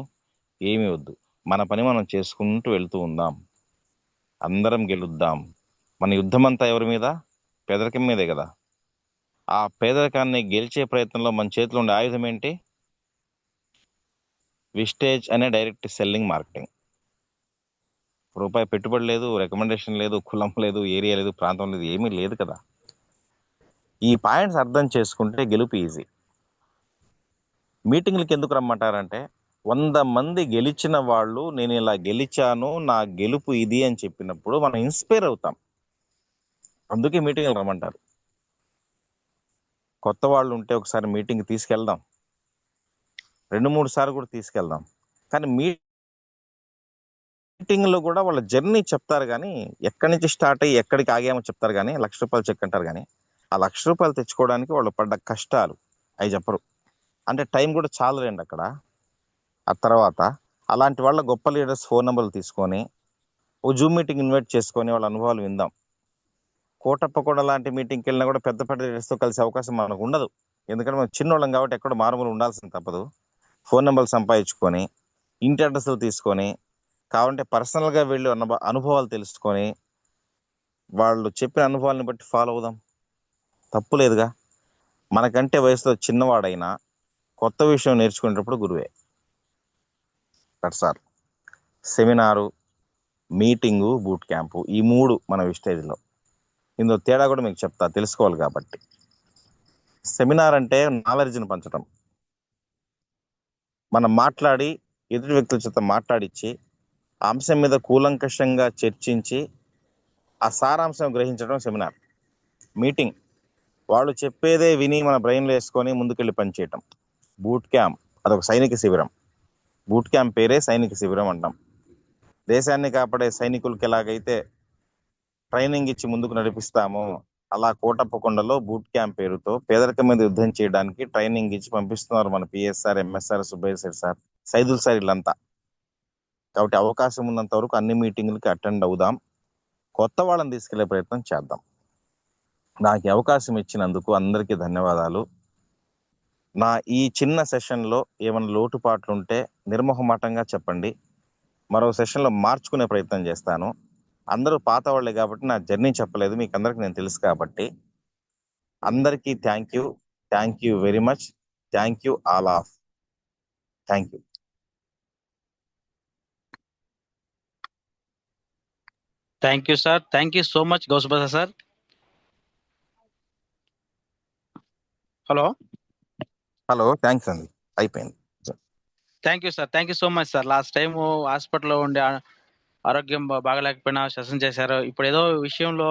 ఏమీ వద్దు. మన పని మనం చేసుకుంటూ వెళ్తూ ఉందాం. అందరం గెలుద్దాం. మన యుద్ధం అంతా ఎవరి మీద? పేదరికం మీదే కదా. ఆ పేదరికాన్ని గెలిచే ప్రయత్నంలో మన చేతిలో ఉండే ఆయుధం ఏంటి? విస్టేజ్ అనే డైరెక్ట్ సెల్లింగ్ మార్కెటింగ్. రూపాయి పెట్టుబడి లేదు, రికమెండేషన్ లేదు, కులం లేదు, ఏరియా లేదు, ప్రాంతం లేదు, ఏమీ లేదు కదా. ఈ పాయింట్స్ అర్థం చేసుకుంటే గెలుపు ఈజీ. మీటింగ్లకి ఎందుకు రమ్మంటారంటే, 100 మంది గెలిచిన వాళ్ళు నేను ఇలా గెలిచాను, నా గెలుపు ఇది అని చెప్పినప్పుడు మనం ఇన్స్పైర్ అవుతాం. అందుకే మీటింగ్లు రమ్మంటారు. కొత్త వాళ్ళు ఉంటే ఒకసారి మీటింగ్ తీసుకెళ్దాం, 2-3 సార్లు కూడా తీసుకెళ్దాం. కానీ మీటింగ్లో కూడా వాళ్ళ జర్నీ చెప్తారు, కానీ ఎక్కడి నుంచి స్టార్ట్ అయ్యి ఎక్కడికి ఆగామో చెప్తారు, కానీ ₹1,00,000 చెక్ అంటారు, కానీ ఆ ₹1,00,000 తెచ్చుకోవడానికి వాళ్ళు పడ్డ కష్టాలు అవి చెప్పరు. అంటే టైం కూడా చాలదండి అక్కడ. ఆ తర్వాత అలాంటి వాళ్ళ గొప్ప లీడర్స్ ఫోన్ నెంబర్లు తీసుకొని ఓ జూమ్ మీటింగ్ ఇన్వైట్ చేసుకొని వాళ్ళ అనుభవాలు విందాం. కోటప్పకొండ లాంటి మీటింగ్కి వెళ్ళినా కూడా పెద్ద పెద్ద లీడర్స్తో కలిసే అవకాశం మనకు ఉండదు. ఎందుకంటే మనం చిన్నోళ్ళం కాబట్టి ఎక్కడ మారుమూల ఉండాల్సింది తప్పదు. ఫోన్ నెంబర్లు సంపాదించుకొని, ఇంటి అడ్రస్లు తీసుకొని, కావాలంటే పర్సనల్గా వెళ్ళి అనుభవాలు తెలుసుకొని వాళ్ళు చెప్పిన అనుభవాలను బట్టి ఫాలో అవుదాం. తప్పు లేదుగా. మనకంటే వయసులో చిన్నవాడైనా కొత్త విషయం నేర్చుకునేటప్పుడు గురువే. Sir, seminar, meeting, boot camp, ఈ 3 మన విస్టేజ్లో. ఇందులో తేడా కూడా మీకు చెప్తా, తెలుసుకోవాలి కాబట్టి. సెమినార్ అంటే నాలెడ్జ్ని పంచడం. మనం మాట్లాడి ఎదుటి వ్యక్తుల చేత మాట్లాడించి ఆ అంశం మీద కూలంకషంగా చర్చించి ఆ సారాంశం గ్రహించడం సెమినార్. మీటింగ్ వాళ్ళు చెప్పేదే విని మన బ్రెయిన్లో వేసుకొని ముందుకెళ్ళి పనిచేయటం. బూట్ క్యాంప్ అదొక సైనిక శిబిరం. బూట్ క్యాంప్ పేరే సైనిక శిబిరం అంటాం. దేశాన్ని కాపాడే సైనికులకి ఎలాగైతే ట్రైనింగ్ ఇచ్చి ముందుకు నడిపిస్తామో అలా కోటప్పకొండలో బూట్ క్యాంప్ పేరుతో పేదరికం మీద యుద్ధం చేయడానికి ట్రైనింగ్ ఇచ్చి పంపిస్తున్నారు మన PSR, MSR, Subbaiah set sir, Saidul sir వీళ్ళంతా. కాబట్టి అవకాశం ఉన్నంత వరకు అన్ని మీటింగులకి అటెండ్ అవుదాం, కొత్త వాళ్ళని తీసుకెళ్లే ప్రయత్నం చేద్దాం. నాకు ఈ అవకాశం ఇచ్చినందుకు అందరికీ ధన్యవాదాలు. నా ఈ చిన్న సెషన్లో ఏమైనా లోటుపాట్లు ఉంటే నిర్మోహమాటంగా చెప్పండి, మరో సెషన్లో మార్చుకునే ప్రయత్నం చేస్తాను. అందరూ పాత వాళ్ళే కాబట్టి నా జర్నీ చెప్పలేదు, మీకు అందరికి నేను తెలుసు కాబట్టి. అందరికీ thank you very much. Thank you all of. Thank you. Thank you sir. Thank you so much Gousebasha sir. Hello, thanks అండి, అయిపోయింది. Thank you sir. Thank you so much sir. Last time హాస్పిటల్లో ఉండే ఆరోగ్యం బాగలేకపోయినా సెషన్ చేశారు. ఇప్పుడు ఏదో విషయంలో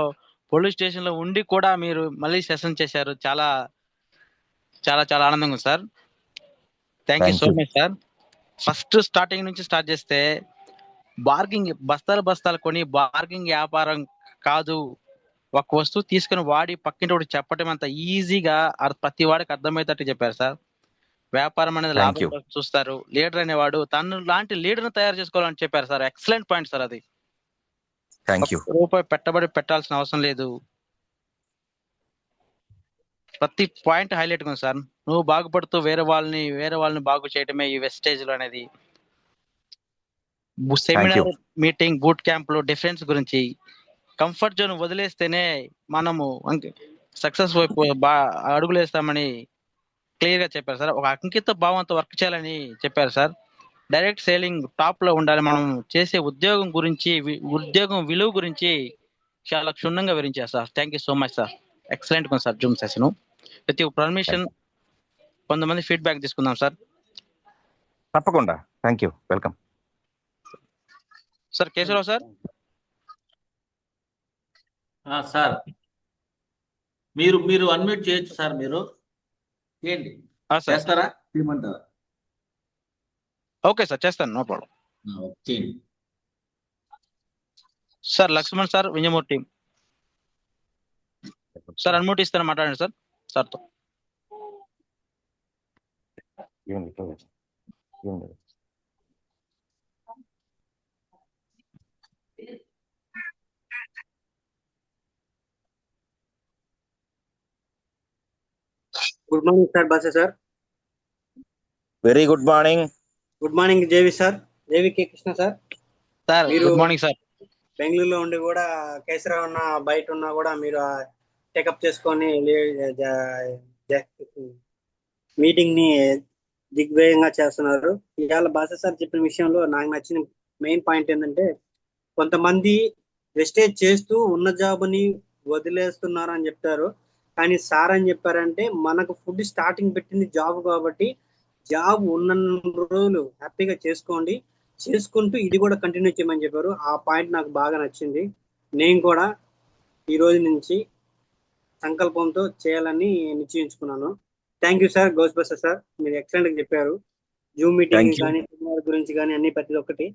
police station లో ఉండి కూడా మీరు మళ్ళీ సెషన్ చేశారు. చాలా చాలా చాలా ఆనందంగా ఉంది sir. Thank you so much sir. First starting నుంచి స్టార్ట్ చేస్తే బార్గింగ్ బస్తాలు కొని బార్గింగ్ వ్యాపారం కాదు, ఒక వస్తువు తీసుకుని వాడి పక్కింటి వాడికి చెప్పడం అంత ఈజీగా ప్రతి వాడికి అర్థమయ్యేటట్టు చెప్పారు సార్. వ్యాపారం అనేది Thank లాభం you. కోసం చూస్తారు. లీడర్ అనేవాడు తను లాంటి లీడర్ తయారు చేసుకోవాలని చెప్పారు సార్. ఎక్సలెంట్ పాయింట్ సార్ అది. Thank you. రూపాయి పెట్టాల్సిన అవసరం లేదు. ప్రతి పాయింట్ హైలైట్ ఉంది సార్. నువ్వు బాగుపడుతూ వేరే వాళ్ళని బాగు చేయడమే ఈ వెస్టేజ్ లో అనేది. సెమినార్, మీటింగ్, బూట్ క్యాంప్ లో డిఫరెన్స్ గురించి, కంఫర్ట్ జోన్ వదిలేస్తేనే మనము సక్సెస్ వైపు అడుగులు వేస్తామని క్లియర్ గా చెప్పారు సార్. ఒక అంకిత భావంతో వర్క్ చేయాలని చెప్పారు సార్. డైరెక్ట్ సేలింగ్ టాప్ లో ఉండాలి. మనం చేసే ఉద్యోగం గురించి, ఉద్యోగం విలువ గురించి చాలా క్షుణ్ణంగా వివరించారు sir. Thank you so much sir. Excellent ఉంది సార్ జూమ్ సెషన్. ప్రతి పర్మిషన్ కొంతమంది ఫీడ్బ్యాక్ తీసుకుందాం సార్. తప్పకుండా. Thank you. Welcome sir. Keshavarao sir. Sir మీరు మీరు అన్మ్యూట్ చేయొచ్చు సార్. మీరు చేయండి. చేస్తారా? చేయమంటారా? ఓకే సార్, చేస్తాను. No problem. చేయండి sir. Lakshman sir, Vinjamur team sir. Unmute ఇస్తాను, మాట్లాడండి సార్ సార్తో. Good morning sir. Basha sir. Very good morning. Good morning JV sir. JV K Krishna sir. Sir good morning sir. బెంగళూరులో ఉండి కూడా కేసరావు ఉన్న బయట ఉన్నా కూడా మీరు టేకప్ చేసుకొని మీటింగ్ ని దిగ్విజయంగా చేస్తున్నారు. ఇవాళ భాష సార్ చెప్పిన విషయంలో నాకు నచ్చిన మెయిన్ పాయింట్ ఏంటంటే, కొంతమంది వెస్టేజ్ చేస్తూ ఉన్న జాబ్ని వదిలేస్తున్నారు అని చెప్తారు. కానీ సార్ అని చెప్పారంటే, మనకు ఫుడ్ స్టార్టింగ్ పెట్టింది జాబ్ కాబట్టి జాబ్ ఉన్న రోజులు హ్యాపీగా చేసుకోండి, చేసుకుంటూ ఇది కూడా కంటిన్యూ చేయమని చెప్పారు. ఆ పాయింట్ నాకు బాగా నచ్చింది. నేను కూడా ఈ రోజు నుంచి సంకల్పంతో చేయాలని నిశ్చయించుకున్నాను. Thank you sir. Gousebasha sir, మీరు ఎక్సలెంట్ గా చెప్పారు. జూమ్ మీటింగ్ కానీ గురించి కానీ అన్ని ప్రతి ఒక్కటి.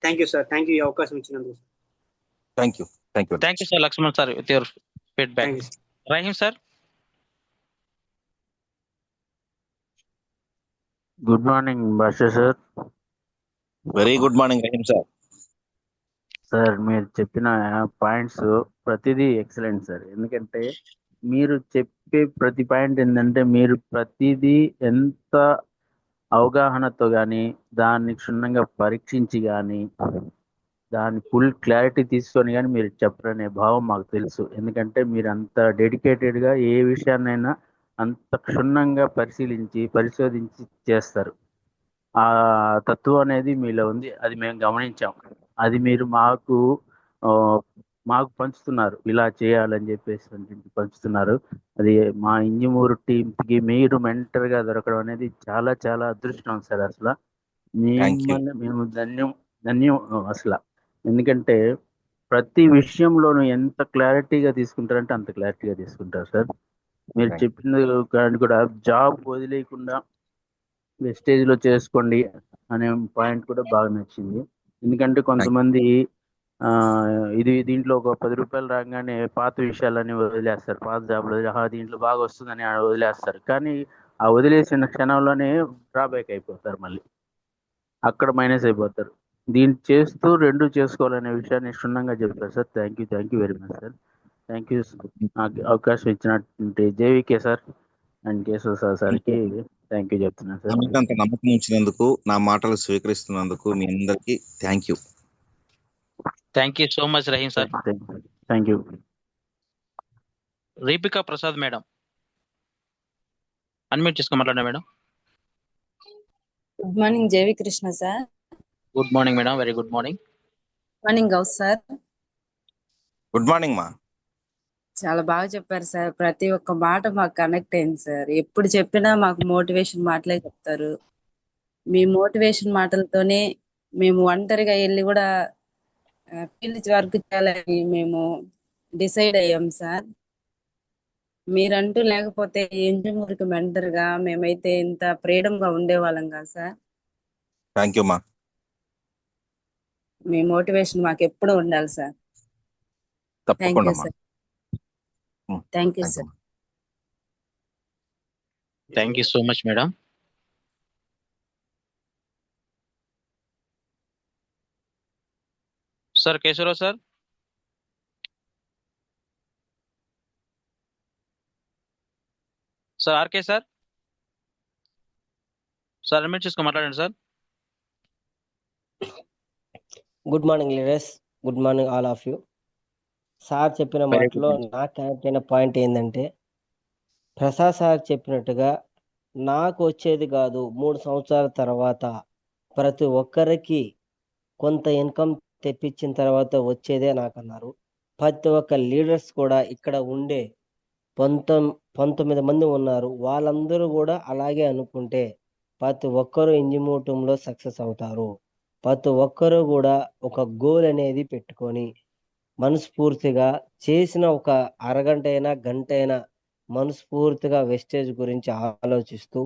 Thank you sir. Thank you ఈ అవకాశం ఇచ్చినందుకు. Thank you. Thank you sir Lakshman sir with your feedback. Rahim sir. Good morning Basha sir. Very good morning Rahim sir. Sir మీరు చెప్పిన పాయింట్స్ ప్రతిదీ ఎక్సలెంట్ సార్. ఎందుకంటే మీరు చెప్పే ప్రతి పాయింట్ ఏంటంటే, మీరు ప్రతిదీ ఎంత అవగాహనతో కానీ దాన్ని క్షుణ్ణంగా పరీక్షించి కానీ దాని ఫుల్ క్లారిటీ తీసుకొని కానీ మీరు చెప్పరనే భావం మాకు తెలుసు. ఎందుకంటే మీరు అంత డెడికేటెడ్గా ఏ విషయాన్నైనా అంత క్షుణ్ణంగా పరిశోధించి చేస్తారు. ఆ తత్వం అనేది మీలో ఉంది, అది మేము గమనించాం. అది మీరు మాకు పంచుతున్నారు, ఇలా చేయాలని చెప్పేసి పంచుతున్నారు. అది మా ఇంజమూరు టీంకి మీరు మెంటర్గా దొరకడం అనేది చాలా చాలా అదృష్టం సార్. అసలు మిమ్మల్ని మేము ధన్యం అసలు. ఎందుకంటే ప్రతి విషయంలోనూ ఎంత క్లారిటీగా తీసుకుంటారంటే అంత క్లారిటీగా తీసుకుంటారు సార్. మీరు చెప్పిన కూడా జాబ్ వదిలేయకుండా వెస్టేజ్లో చేసుకోండి అనే పాయింట్ కూడా బాగా నచ్చింది. ఎందుకంటే కొంతమంది ఇది దీంట్లో ఒక 10 రూపాయలు రాగానే పాత విషయాలన్నీ వదిలేస్తారు. పాత జాబ్లు దీంట్లో బాగా వస్తుందని వదిలేస్తారు. కానీ ఆ వదిలేసిన క్షణంలోనే డ్రాబ్యాక్ అయిపోతారు, మళ్ళీ అక్కడ మైనస్ అయిపోతారు. దీన్ని చేస్తూ రెండు చేసుకోవాలనే విషయాన్ని క్షుణ్ణంగా చెప్పారు sir. Thank you very much sir. Thank you. నాకు అవకాశం ఇచ్చినటువంటి జేవికే సార్ అండ్ కేశవ్ సార్కి థ్యాంక్ యూ చెప్తున్నాను సార్. అంత నమ్మకం ఉంచినందుకు, నా మాటలు స్వీకరిస్తున్నందుకు మీ అందరికీ thank you. Thank you so much Rahim sir. Thank you. Deepika Prasad madam, unmute చేసుకొని మాట్లాడండి madam. Good morning JV Krishna sir. Good morning madam, very good morning. Morning Ghouse sir. Good morning మా. చాలా బాగా చెప్పారు సార్. ప్రతి ఒక్క మాట మాకు కనెక్ట్ అయింది సార్. ఎప్పుడు చెప్పినా మాకు మోటివేషన్ మాటలే చెప్తారు. మీ మోటివేషన్ మాటలతోనే మేము ఒంటరిగా వెళ్ళి కూడా ఫీల్డ్ వర్క్ చేయాలని మేము డిసైడ్ అయ్యాం సార్. మీరంటూ లేకపోతే ఇంజనీర్కి మెంటర్ గా మేమైతే ఇంత ఫ్రీడమ్ గా ఉండేవాళ్ళం కదా సార్. థ్యాంక్ యూ మా. మీ మోటివేషన్ మాకు ఎప్పుడు ఉండాలి sir. Thank you sir. Thank you sir. Thank you so much madam. Sir Keshavarao sir. Sir RK sir. Sir admit చేసుకొని మాట్లాడండి sir. Good morning leaders. Good morning all of you. Sir చెప్పిన మాటలో నాకు connect అయిన point ఏంటంటే, Prasad sir చెప్పినట్టుగా నాకు వచ్చేది కాదు, 3 సంవత్సరాల తర్వాత ప్రతి ఒక్కరికి కొంత ఇన్కమ్ తెప్పించిన తర్వాత వచ్చేదే నాకు అన్నారు. ప్రతి ఒక్క లీడర్స్ కూడా ఇక్కడ ఉండే 19 మంది ఉన్నారు. వాళ్ళందరూ కూడా అలాగే అనుకుంటే ప్రతి ఒక్కరూ ఇంజిమూటంలో సక్సెస్ అవుతారు. ప్రతి ఒక్కరూ కూడా ఒక గోల్ అనేది పెట్టుకొని మనస్ఫూర్తిగా చేసిన ఒక అరగంట అయినా గంట అయినా మనస్ఫూర్తిగా వెస్టేజ్ గురించి ఆలోచిస్తూ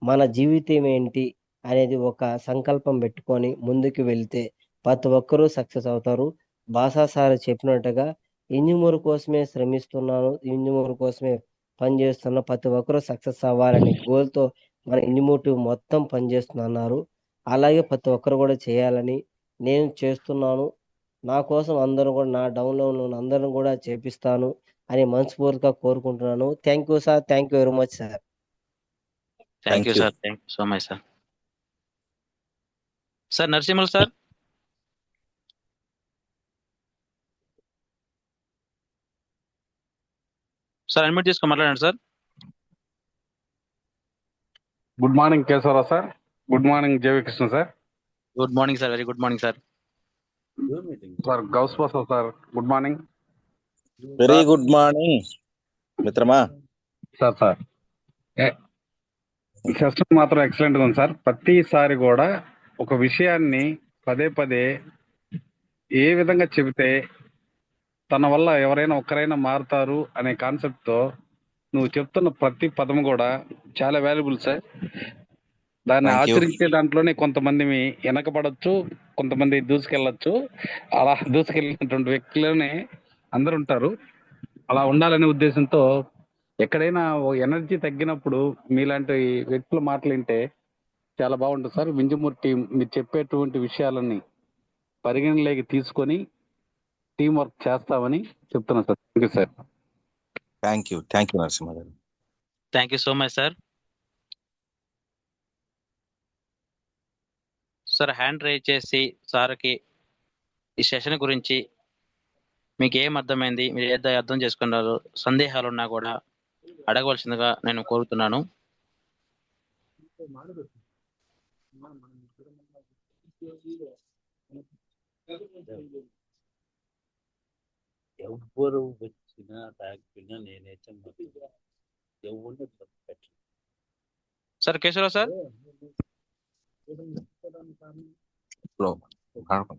మన జీవితం ఏంటి అనేది ఒక సంకల్పం పెట్టుకొని ముందుకు వెళ్తే ప్రతి ఒక్కరూ సక్సెస్ అవుతారు. బాసా సార్ చెప్పినట్టుగా ఇంజనీర్ కోసమే శ్రమిస్తున్నాను, ఇంజనీర్ కోసమే పనిచేస్తున్నా, ప్రతి ఒక్కరూ సక్సెస్ అవ్వాలని గోల్తో మన ఇంజనీర్ మొత్తం పనిచేస్తున్నారు. అలాగే ప్రతి ఒక్కరు కూడా చేయాలని నేను చేస్తున్నాను. నా కోసం అందరూ కూడా, నా డౌన్లో ఉన్న అందరిని కూడా చేపిస్తాను అని మనస్ఫూర్తిగా కోరుకుంటున్నాను. Thank you sir. Thank you very much sir. Thank you sir. Thank you so much sir. Sir Narasimhulu sir. Sir admit చేసుకొని మాట్లాడండి sir. Good morning Keshavarao sir. Good morning JV Krishna sir. Good morning sir. Very good morning sir. Sir Gouse Prasad sir. Good morning. Very good morning మిత్రమా. Sir session మాత్రం excellent గా ఉంది sir. ప్రతిసారి కూడా ఒక విషయాన్ని పదే ఏ విధంగా చెబితే తన వల్ల ఎవరైనా ఒక్కరైనా మారుతారు అనే కాన్సెప్ట్ తో నువ్వు చెప్తున్న ప్రతి పదం కూడా చాలా వాల్యుబుల్ సార్. దాన్ని ఆచరించే దాంట్లోనే కొంతమంది వెనకబడచ్చు, కొంతమంది దూసుకెళ్ళచ్చు. అలా దూసుకెళ్ళినటువంటి వ్యక్తులనే అందరు ఉంటారు. అలా ఉండాలనే ఉద్దేశంతో ఎక్కడైనా ఎనర్జీ తగ్గినప్పుడు మీలాంటి వ్యక్తుల మాటలు వింటే చాలా బాగుంటుంది సార్. వింజమూర్తి మీరు చెప్పేటువంటి విషయాలని పరిగణలోకి తీసుకొని టీం వర్క్ చేస్తామని చెప్తున్నా sir. Thank you sir. Thank you Narasimha గారు. Thank you so much sir. Sir hand raise చేసి సార్కి ఈ సెషన్ గురించి మీకు ఏం అర్థమైంది, మీరు ఏదో అర్థం చేసుకున్నారు, సందేహాలు ఉన్నా కూడా అడగవలసిందిగా నేను కోరుతున్నాను. ఎవ్వరు వచ్చినా రాకపోయినా నేనైతే ఎవరిని పెట్టను. Sir Keshavarao sir.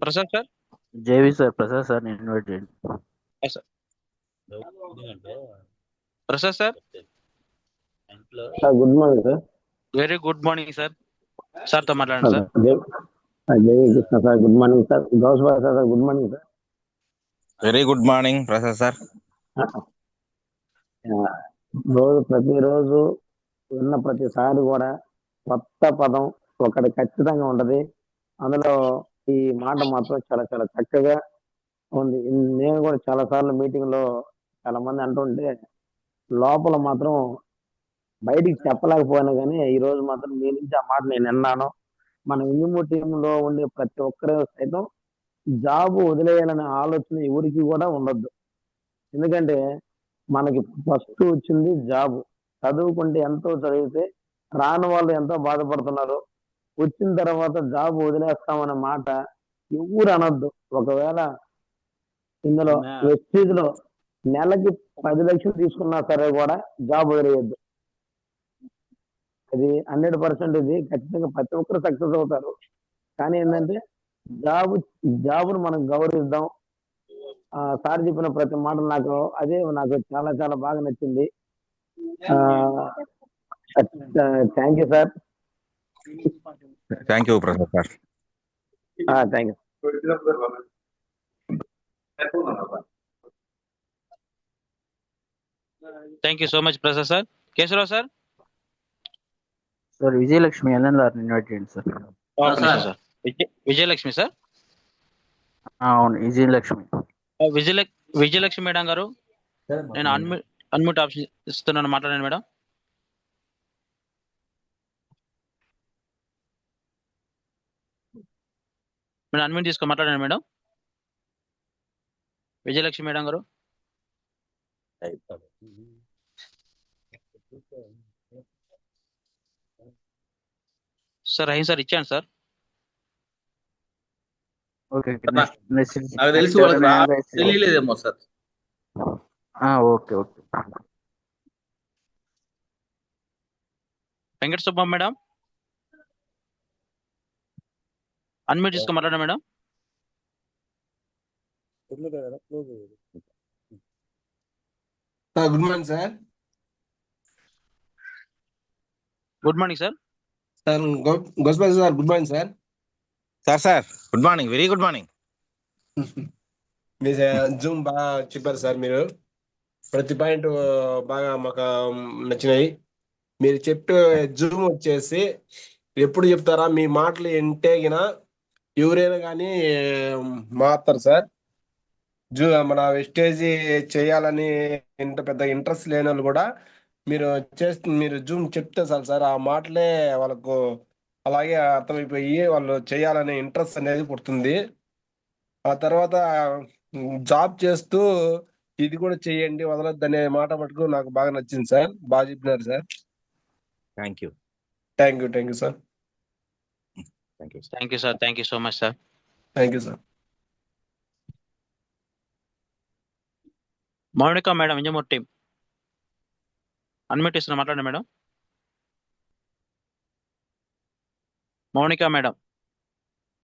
Prasad sir. JV sir. Prasad sir invite చేయండి. Prasad sir. Good morning sir. Very good morning sir. సార్తో మాట్లాడండి sir. Jai Krishna sir. Good morning sir. Gouse Bhai sir. Good morning sir. Very good morning Prasad sir. ప్రతిరోజు విన్న ప్రతిసారి కూడా కొత్త పదం ఒకటి ఖచ్చితంగా ఉంటది. అందులో ఈ మాట మాత్రం చాలా చాలా చక్కగా ఉంది. నేను కూడా చాలా సార్లు మీటింగ్ లో చాలా మంది అంటుంటే లోపల మాత్రం బయటికి చెప్పలేకపోయినా కానీ ఈ రోజు మాత్రం మీ నుంచి ఆ మాట నేను విన్నాను. మన ఇంజమూరు టీంలో ఉండే ప్రతి ఒక్కరు సైతం జాబ్ వదిలేయాలనే ఆలోచన ఎవరికి కూడా ఉండొద్దు. ఎందుకంటే మనకి ఫస్ట్ వచ్చింది జాబ్. చదువుకుంటే ఎంతో చదివితే రాని వాళ్ళు ఎంతో బాధపడుతున్నారు. వచ్చిన తర్వాత జాబ్ వదిలేస్తామనే మాట ఎవరు అనొద్దు. ఒకవేళ ఇందులో వెస్టీజ్ లో నెలకి 10 లక్షలు తీసుకున్నా సరే కూడా జాబ్ వదిలేయద్దు. అది 100% ఇది ఖచ్చితంగా ప్రతి ఒక్కరు సక్సెస్ అవుతారు. కానీ ఏంటంటే జాబ్ను మనం గౌరవిద్దాం. సార్ చెప్పిన ప్రతి మాట నాకు చాలా చాలా బాగా నచ్చింది. Thank you sir. Thank you Prasad sir. Thank you. Thank you so much Prasad sir. Keshavarao sir. Sir Vijayalakshmi LNR invite చేయండి సార్. Sir Vijayalakshmi sir. అవును విజయలక్ష్మి. విజయలక్ష్మి మేడం గారు, నేను అన్మ్యూట్ ఆప్షన్ ఇస్తున్నాను, మాట్లాడండి మేడం. మేడం అన్మ్యూట్ తీసుకొని మాట్లాడండి మేడం. విజయలక్ష్మి మేడం గారు. సార్ అయ్యింది సార్, ఇచ్చాను సార్. ఓకే నాకు తెలిసి వాళ్ళకి తెలియలేదేమో sir. Okay okay. Venkata Subbamma madam, unmute తీసుకొని మాట్లాడండి madam. Good morning sir. Good morning sir. Sir గోస్పాల్ sir, good morning sir. Sir good morning, very good morning. మీ జూమ్ బాగా చెప్పారు సార్. మీరు ప్రతి పాయింట్ బాగా మాకు నచ్చినాయి. మీరు చెప్పే జూమ్ వచ్చేసి ఎప్పుడు చెప్తారా, మీ మాటలు వింటేగిన ఎవరైనా కానీ మారుతారు సార్. మన వెస్టేజ్ చేయాలని ఇంత పెద్ద ఇంట్రెస్ట్ లేని వాళ్ళు కూడా మీరు జూమ్ చెప్తే సార్ ఆ మాటలే వాళ్ళకు అలాగే అర్థమైపోయి వాళ్ళు చేయాలనే ఇంట్రెస్ట్ అనేది పుడుతుంది. ఆ తర్వాత జాబ్ చేస్తూ ఇది కూడా చేయండి, వదలొద్దు అనే మాట మటుకు నాకు బాగా నచ్చింది సార్. బాగా చెప్పినారు sir. Thank you. Thank you sir. Thank you sir. Thank you so much sir. Thank you sir. Mounika madam, Injamuru team, unmute ఇస్తున్నా, మాట్లాడండి మేడం. మౌనిక మేడం.